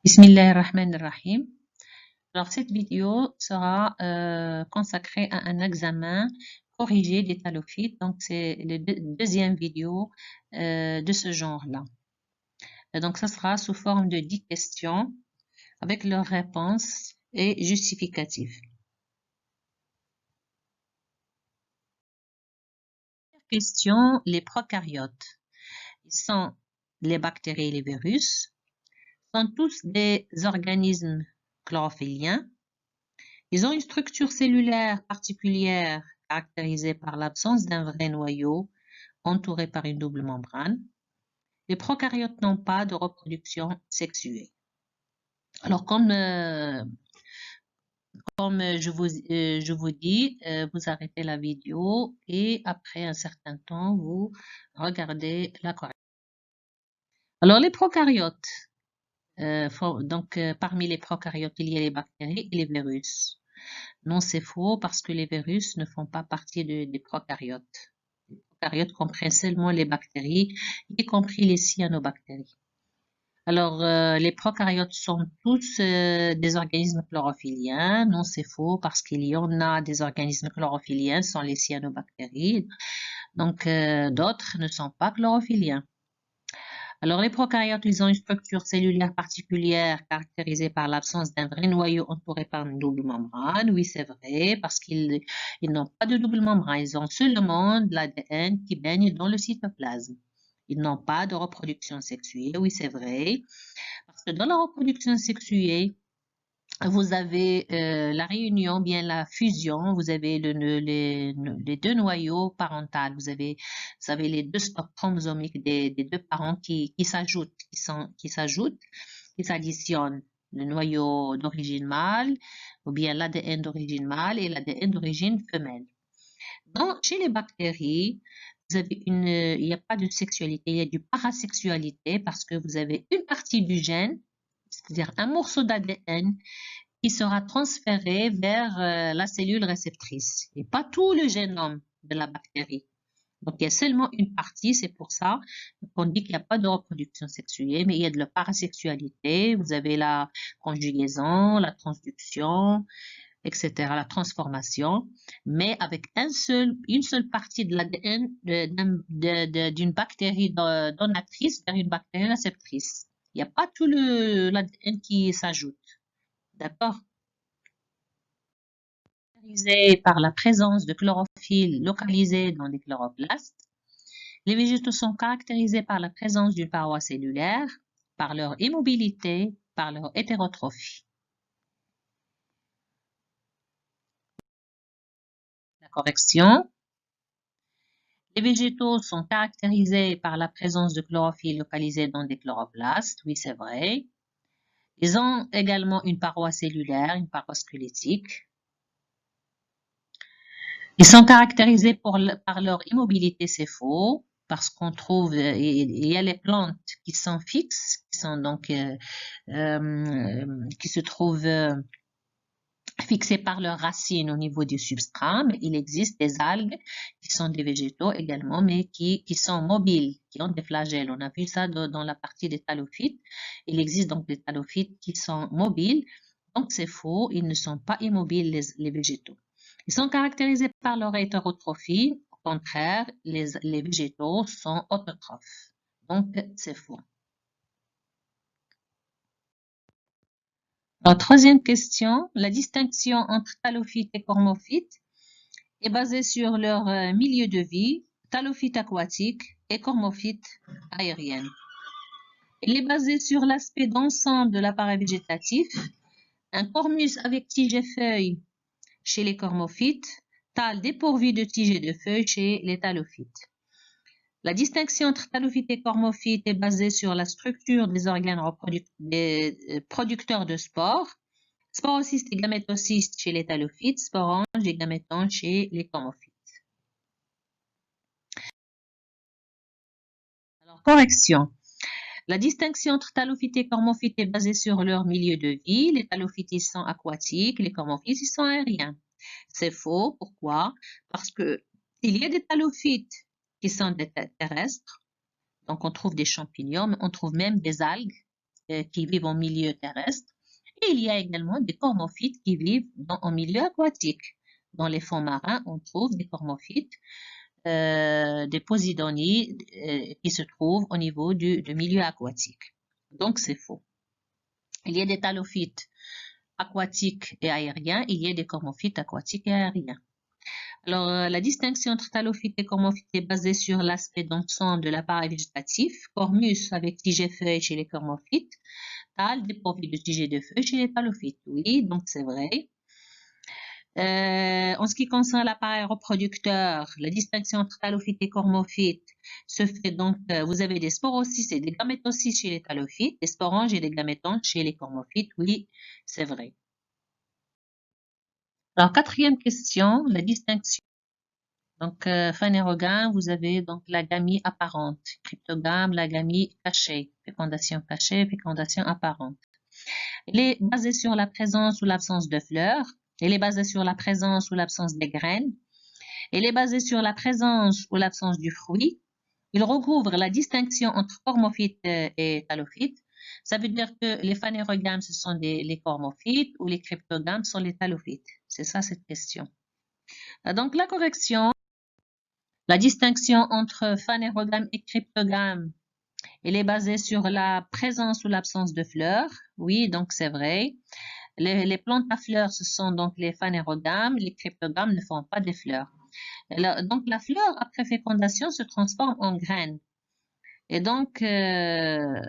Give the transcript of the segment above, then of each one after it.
Bismillahirrahmanirrahim. Alors, cette vidéo sera consacrée à un examen corrigé des talophytes. Donc, c'est la deuxième vidéo de ce genre-là. Donc, ça sera sous forme de 10 questions avec leurs réponses et justificatifs. Première question, les prokaryotes. Ils sont les bactéries et les virus. Sont tous des organismes chlorophylliens. Ils ont une structure cellulaire particulière caractérisée par l'absence d'un vrai noyau entouré par une double membrane. Les prokaryotes n'ont pas de reproduction sexuée. Alors, comme je vous dis, vous arrêtez la vidéo et après un certain temps, vous regardez la correction. Alors, les prokaryotes, parmi les prokaryotes, il y a les bactéries et les virus. Non, c'est faux parce que les virus ne font pas partie des prokaryotes. Les prokaryotes comprennent seulement les bactéries, y compris les cyanobactéries. Alors, les prokaryotes sont tous des organismes chlorophylliens. Non, c'est faux parce qu'il y en a des organismes chlorophylliens sans les cyanobactéries. Donc, d'autres ne sont pas chlorophylliens. Alors, les prokaryotes, ils ont une structure cellulaire particulière caractérisée par l'absence d'un vrai noyau entouré par une double membrane. Oui, c'est vrai, parce qu'ils n'ont pas de double membrane. Ils ont seulement de l'ADN qui baigne dans le cytoplasme. Ils n'ont pas de reproduction sexuée. Oui, c'est vrai, parce que dans la reproduction sexuée, vous avez la réunion, bien la fusion, vous avez les deux noyaux parentaux, vous avez les deux stocks chromosomiques des deux parents qui s'ajoutent, qui s'additionnent, le noyau d'origine mâle, ou bien l'ADN d'origine mâle et l'ADN d'origine femelle. Donc, chez les bactéries, vous avez il n'y a pas de sexualité, il y a du parasexualité parce que vous avez une partie du gène, c'est-à-dire un morceau d'ADN qui sera transféré vers la cellule réceptrice et pas tout le génome de la bactérie. Donc, il y a seulement une partie, c'est pour ça qu'on dit qu'il n'y a pas de reproduction sexuée, mais il y a de la parasexualité. Vous avez la conjugaison, la transduction, etc., la transformation, mais avec une seule partie de l'ADN d'une bactérie donatrice vers une bactérie réceptrice. Il n'y a pas tout l'ADN qui s'ajoute. D'accord? Caractérisés par la présence de chlorophylle localisée dans les chloroplastes. Les végétaux sont caractérisés par la présence d'une paroi cellulaire, par leur immobilité, par leur hétérotrophie. La correction. Les végétaux sont caractérisés par la présence de chlorophylle localisée dans des chloroplastes. Oui, c'est vrai. Ils ont également une paroi cellulaire, une paroi squelettique. Ils sont caractérisés par leur immobilité, c'est faux, parce qu'on trouve, il y a les plantes qui sont fixes, qui sont donc, qui se trouvent fixées par leurs racines au niveau du substrat, mais il existe des algues qui sont des végétaux également, mais qui sont mobiles, qui ont des flagelles. On a vu ça dans la partie des talophytes. Il existe donc des talophytes qui sont mobiles, donc c'est faux, ils ne sont pas immobiles les végétaux. Ils sont caractérisés par leur hétérotrophie. Au contraire, les végétaux sont autotrophes. Donc, c'est faux. Alors, troisième question. La distinction entre talophytes et cormophytes est basée sur leur milieu de vie, talophytes aquatiques et cormophytes aériennes. Elle est basée sur l'aspect d'ensemble de l'appareil végétatif. Un cormus avec tige et feuilles chez les cormophytes, thalles dépourvues de tiges et de feuilles chez les talophytes. La distinction entre talophytes et cormophytes est basée sur la structure des organes producteurs de spores. Sporocystes et gamétocystes chez les talophytes, sporanges et gamétons chez les cormophytes. Alors, correction. La distinction entre talophytes et cormophytes est basée sur leur milieu de vie. Les talophytes, ils sont aquatiques, les cormophytes, ils sont aériens. C'est faux. Pourquoi? Parce que il y a des talophytes qui sont des terrestres. Donc, on trouve des champignons, mais on trouve même des algues. qui vivent en milieu terrestre. Et il y a également des cormophytes qui vivent en milieu aquatique. Dans les fonds marins, on trouve des cormophytes, des posidonies qui se trouvent au niveau du milieu aquatique. Donc, c'est faux. Il y a des thalophytes aquatiques et aériens, il y a des cormophytes aquatiques et aériens. Alors, la distinction entre thalophytes et cormophytes est basée sur l'aspect d'ensemble de l'appareil végétatif. Cormus avec tige et feuilles chez les cormophytes, thale dépourvu de tige et de feuilles chez les thalophytes. Oui, donc c'est vrai. En ce qui concerne l'appareil reproducteur, la distinction entre thalophytes et cormophytes se fait donc, vous avez des sporocystes et des gamétocystes chez les thalophytes, des sporanges et des gamétontes chez les cormophytes. Oui, c'est vrai. Alors, quatrième question, la distinction. Donc, phanérogames, vous avez donc la gamie apparente. Cryptogame, la gamie cachée. Fécondation cachée, fécondation apparente. Elle est basée sur la présence ou l'absence de fleurs. Elle est basée sur la présence ou l'absence des graines. Elle est basée sur la présence ou l'absence du fruit. Il recouvre la distinction entre cormophytes et thalophytes. Ça veut dire que les phanérogames, ce sont les cormophytes ou les cryptogames sont les thalophytes. C'est ça cette question. Donc, la correction, la distinction entre phanérogame et cryptogame, elle est basée sur la présence ou l'absence de fleurs. Oui, donc c'est vrai. Les plantes à fleurs, ce sont donc les phanérogames. Les cryptogames ne font pas des fleurs. Donc, la fleur, après fécondation, se transforme en graine. Et donc, la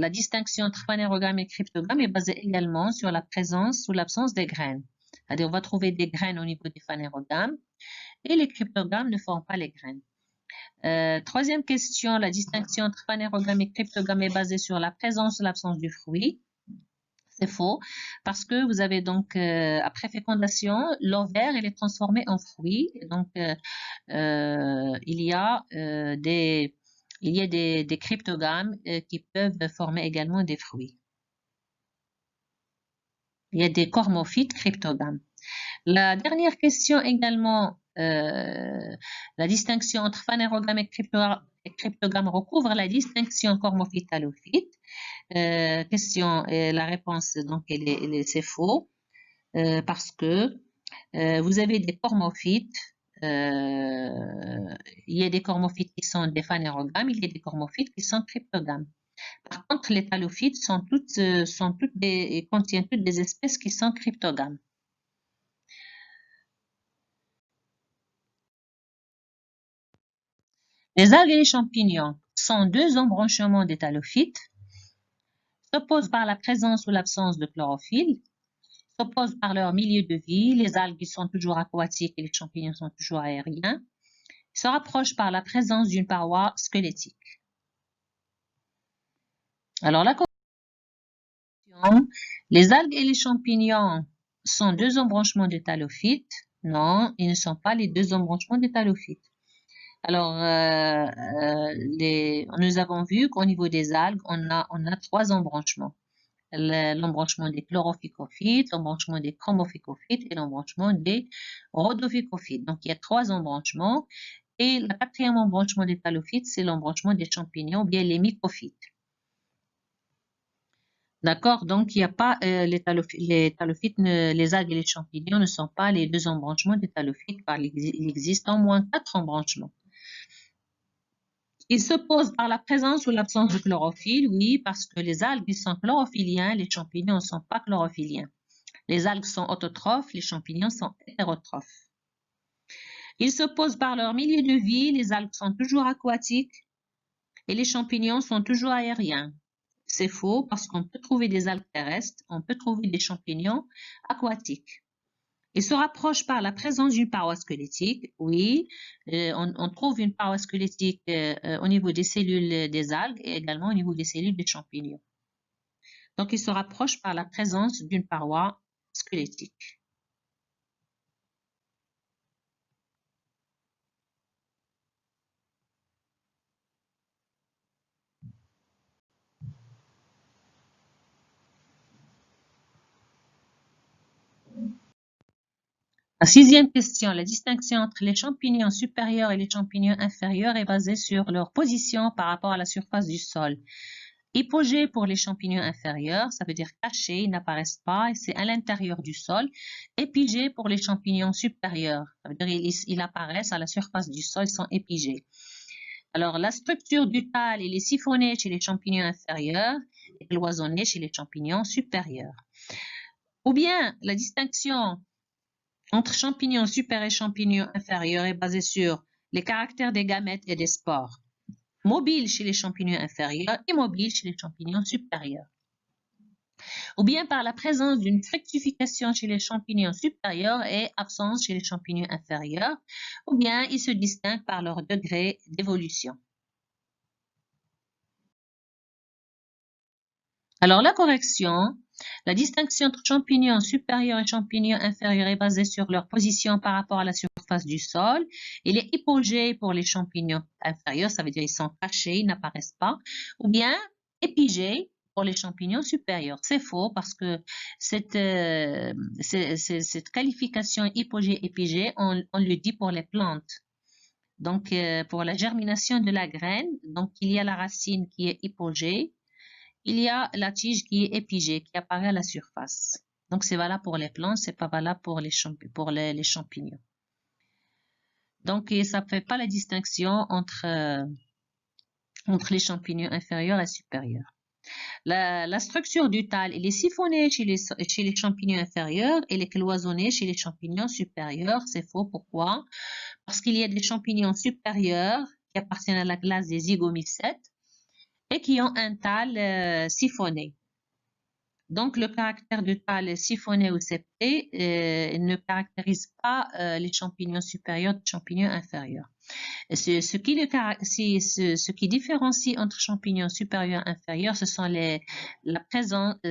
distinction entre phanérogame et cryptogame est basée également sur la présence ou l'absence des graines. C'est-à-dire, on va trouver des graines au niveau des phanérogames et les cryptogames ne font pas les graines. Troisième question, la distinction entre phanérogame et cryptogame est basée sur la présence ou l'absence du fruit. C'est faux, parce que vous avez donc, après fécondation, l'ovaire, il est transformé en fruit. Donc, il y a des cryptogames qui peuvent former également des fruits. Il y a des cormophytes cryptogames. La dernière question également, la distinction entre phanérogame et cryptogame recouvre la distinction cormophyte-thalophyte. Question, la réponse, donc, c'est faux, parce que vous avez des cormophytes, il y a des cormophytes qui sont des phanérogames, il y a des cormophytes qui sont cryptogames. Par contre, les thalophytes contiennent toutes des espèces qui sont cryptogames. Les algues et les champignons sont deux embranchements des thalophytes, s'opposent par la présence ou l'absence de chlorophylle, s'opposent par leur milieu de vie. Les algues sont toujours aquatiques et les champignons sont toujours aériens. Ils se rapprochent par la présence d'une paroi squelettique. Alors, la conclusion, les algues et les champignons sont deux embranchements des thalophytes. Non, ils ne sont pas les deux embranchements des thalophytes. Alors, nous avons vu qu'au niveau des algues, on a trois embranchements. L'embranchement des chlorophycophytes, l'embranchement des chromophycophytes et l'embranchement des rhodophycophytes. Donc, il y a trois embranchements. Et le quatrième embranchement des thalophytes, c'est l'embranchement des champignons, ou bien les mycophytes. D'accord? Donc, il n'y a pas les thalophytes, les algues et les champignons ne sont pas les deux embranchements des thalophytes, car il existe au moins quatre embranchements. Ils s'opposent par la présence ou l'absence de chlorophylle, oui, parce que les algues sont chlorophylliens, les champignons ne sont pas chlorophylliens. Les algues sont autotrophes, les champignons sont hétérotrophes. Ils s'opposent par leur milieu de vie, les algues sont toujours aquatiques et les champignons sont toujours aériens. C'est faux parce qu'on peut trouver des algues terrestres, on peut trouver des champignons aquatiques. Ils se rapprochent par la présence d'une paroi squelettique. Oui, on trouve une paroi squelettique au niveau des cellules des algues et également au niveau des cellules des champignons. Donc, ils se rapprochent par la présence d'une paroi squelettique. La sixième question, la distinction entre les champignons supérieurs et les champignons inférieurs est basée sur leur position par rapport à la surface du sol. Hypogée pour les champignons inférieurs, ça veut dire cachés, ils n'apparaissent pas, et c'est à l'intérieur du sol. Épigée pour les champignons supérieurs, ça veut dire ils apparaissent à la surface du sol, ils sont épigés. Alors, la structure du thalle, il est siphonné chez les champignons inférieurs et cloisonné chez les champignons supérieurs. Ou bien, la distinction entre champignons supérieurs et champignons inférieurs est basée sur les caractères des gamètes et des spores. Mobiles chez les champignons inférieurs, immobiles chez les champignons supérieurs. Ou bien par la présence d'une fructification chez les champignons supérieurs et absence chez les champignons inférieurs, ou bien ils se distinguent par leur degré d'évolution. Alors la correction, la distinction entre champignons supérieurs et champignons inférieurs est basée sur leur position par rapport à la surface du sol. Il est hypogée pour les champignons inférieurs, ça veut dire ils sont cachés, ils n'apparaissent pas, ou bien épigés pour les champignons supérieurs. C'est faux parce que cette qualification hypogée-épigée, on le dit pour les plantes. Donc, pour la germination de la graine, donc il y a la racine qui est hypogée, il y a la tige qui est épigée, qui apparaît à la surface. Donc, c'est valable pour les plantes, c'est pas valable pour les champignons. Donc, ça ne fait pas la distinction entre les champignons inférieurs et supérieurs. La structure du thalle, elle est siphonnée chez les champignons inférieurs et elle est cloisonnée chez les champignons supérieurs. C'est faux. Pourquoi? Parce qu'il y a des champignons supérieurs qui appartiennent à la classe des zygomycètes et qui ont un thalle siphonné. Donc, le caractère du thalle siphonné ou septé ne caractérise pas les champignons supérieurs des champignons inférieurs. Ce qui différencie entre champignons supérieurs et inférieurs, ce sont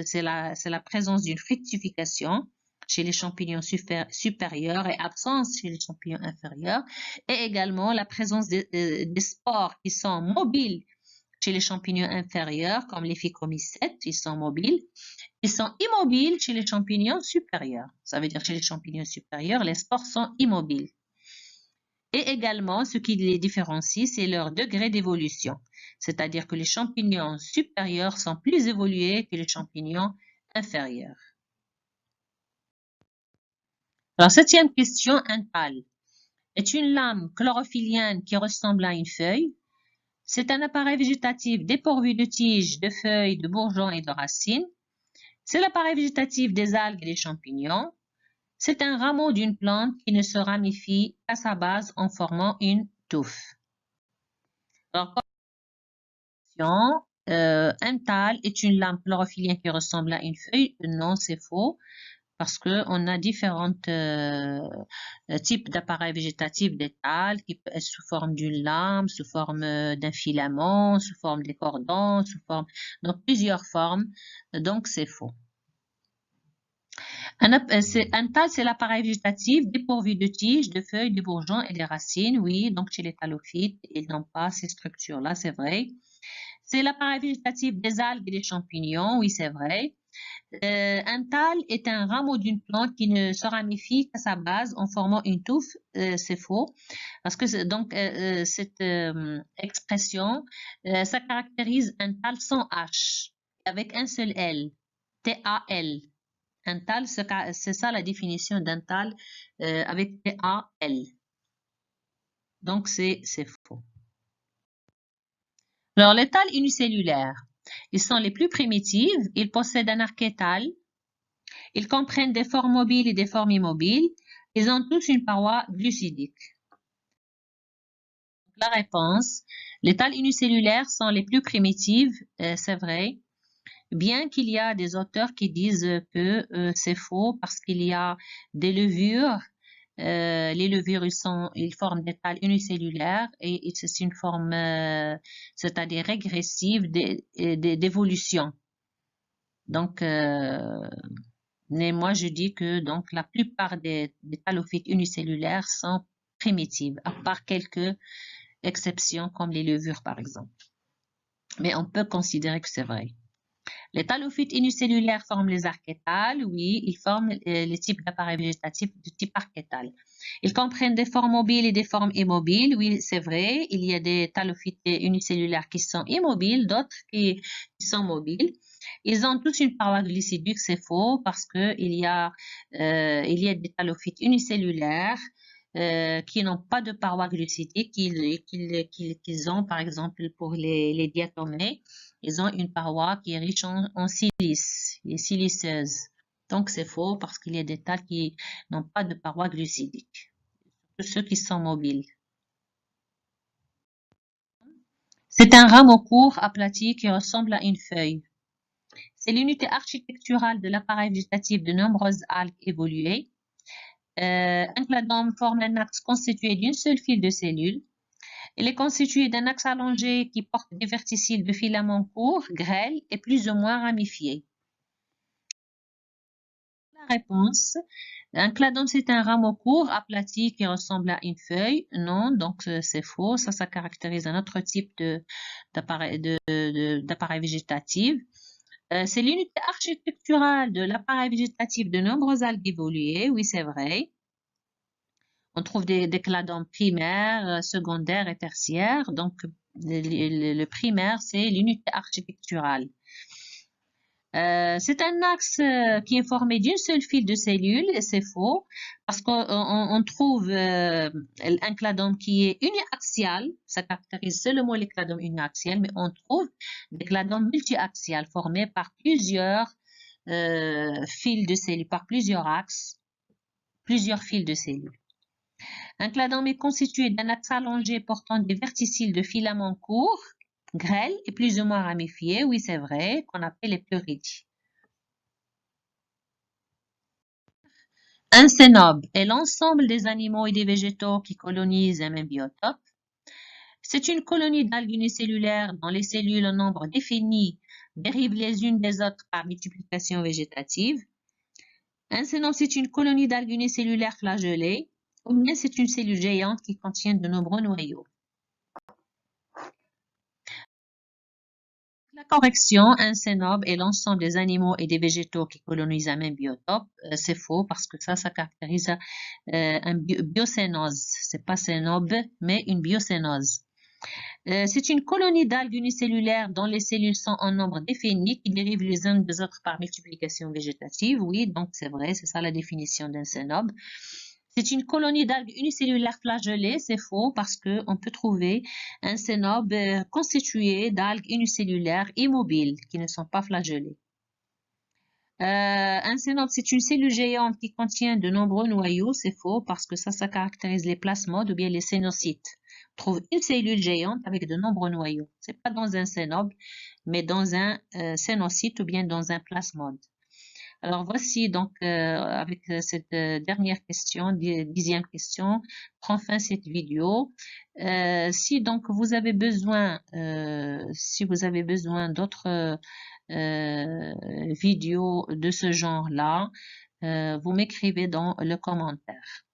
c'est la présence d'une fructification chez les champignons supérieurs et absence chez les champignons inférieurs, et également la présence des spores qui sont mobiles chez les champignons inférieurs, comme les phycomycètes, ils sont mobiles. Ils sont immobiles chez les champignons supérieurs. Ça veut dire chez les champignons supérieurs, les spores sont immobiles. Et également, ce qui les différencie, c'est leur degré d'évolution. C'est-à-dire que les champignons supérieurs sont plus évolués que les champignons inférieurs. Alors, 7e question, un thalle est une lame chlorophyllienne qui ressemble à une feuille. C'est un appareil végétatif dépourvu de tiges, de feuilles, de bourgeons et de racines. C'est l'appareil végétatif des algues et des champignons. C'est un rameau d'une plante qui ne se ramifie qu'à sa base en formant une touffe. Alors, un thalle est une lame chlorophyllienne qui ressemble à une feuille. Non, c'est faux. Parce qu'on a différents types d'appareils végétatifs des thalles qui peuvent être sous forme d'une lame, sous forme d'un filament, sous forme des cordons, donc plusieurs formes. Donc, c'est faux. Un thalle, c'est l'appareil végétatif dépourvu de tiges, de feuilles, de bourgeons et des racines. Oui, donc chez les thallophytes, ils n'ont pas ces structures-là, c'est vrai. C'est l'appareil végétatif des algues et des champignons. Oui, c'est vrai. Un thalle est un rameau d'une plante qui ne se ramifie qu'à sa base en formant une touffe. C'est faux. Parce que cette expression, ça caractérise un thalle sans H, avec un seul L, T-A-L. Un thalle, c'est ça la définition d'un thalle avec T-A-L. Donc, c'est faux. Alors, les thalles unicellulaires, ils sont les plus primitives. Ils possèdent un archétale. Ils comprennent des formes mobiles et des formes immobiles. Ils ont tous une paroi glucidique. La réponse, les thalles unicellulaires sont les plus primitives, c'est vrai. Bien qu'il y a des auteurs qui disent que c'est faux parce qu'il y a des levures. Les levures, ils forment des thalles unicellulaires et c'est une forme, c'est-à-dire régressive d'évolution. Donc, mais moi, je dis que donc la plupart des thallophytes unicellulaires sont primitives, à part quelques exceptions comme les levures, par exemple. Mais on peut considérer que c'est vrai. Les thalophytes unicellulaires forment les archétales. Oui, ils forment les types d'appareils végétatifs de type archétal. Ils comprennent des formes mobiles et des formes immobiles. Oui, c'est vrai. Il y a des thalophytes unicellulaires qui sont immobiles, d'autres qui sont mobiles. Ils ont tous une paroi glycidique, c'est faux, parce que il y a des thalophytes unicellulaires qui n'ont pas de paroi glucidique, qu'ils ont, par exemple, pour les diatomées, ils ont une paroi qui est riche en silice, les siliceuses. Donc, c'est faux parce qu'il y a des tas qui n'ont pas de paroi glucidique, ceux qui sont mobiles. C'est un rameau court, aplati, qui ressemble à une feuille. C'est l'unité architecturale de l'appareil végétatif de nombreuses algues évoluées. Un cladome forme un axe constitué d'une seule file de cellules. Il est constitué d'un axe allongé qui porte des verticiles de filaments courts, grêles et plus ou moins ramifiés. La réponse, un cladome c'est un rameau court aplati qui ressemble à une feuille. Non, donc c'est faux. Ça caractérise un autre type d'appareil végétatif. C'est l'unité architecturale de l'appareil végétatif de nombreuses algues évoluées. Oui, c'est vrai. On trouve des cladomes primaires, secondaires et tertiaires. Donc, le primaire, c'est l'unité architecturale. C'est un axe qui est formé d'une seule file de cellules, et c'est faux, parce qu'on trouve un cladome qui est uniaxial, ça caractérise seulement les cladomes uniaxiales, mais on trouve des cladomes multiaxiales formés par plusieurs fils de cellules, par plusieurs axes, plusieurs fils de cellules. Un cladome est constitué d'un axe allongé portant des verticiles de filaments courts, grêles et plus ou moins ramifiés, oui c'est vrai, qu'on appelle les pleurides. Un cénobe est l'ensemble des animaux et des végétaux qui colonisent un même biotope. C'est une colonie d'algues unicellulaires dont les cellules en nombre défini dérivent les unes des autres par multiplication végétative. Un cénobe, c'est une colonie d'algues unicellulaires flagellées, ou bien c'est une cellule géante qui contient de nombreux noyaux. La correction, un cénobe est l'ensemble des animaux et des végétaux qui colonisent un même biotope. C'est faux parce que ça caractérise une biocénose. C'est pas cénobe, mais une biocénose. C'est une colonie d'algues unicellulaires dont les cellules sont en nombre défini qui dérivent les unes des autres par multiplication végétative. Oui, donc c'est vrai, c'est ça la définition d'un cénobe. C'est une colonie d'algues unicellulaires flagellées, c'est faux parce qu'on peut trouver un cénobe constitué d'algues unicellulaires immobiles qui ne sont pas flagellées. Un cénobe, c'est une cellule géante qui contient de nombreux noyaux, c'est faux parce que ça caractérise les plasmodes ou bien les cénocytes. On trouve une cellule géante avec de nombreux noyaux. C'est pas dans un cénobe, mais dans un cénocyte ou bien dans un plasmode. Alors voici donc avec cette dernière question, 10e question, prend fin cette vidéo. Si donc vous avez besoin, d'autres vidéos de ce genre-là, vous m'écrivez dans le commentaire.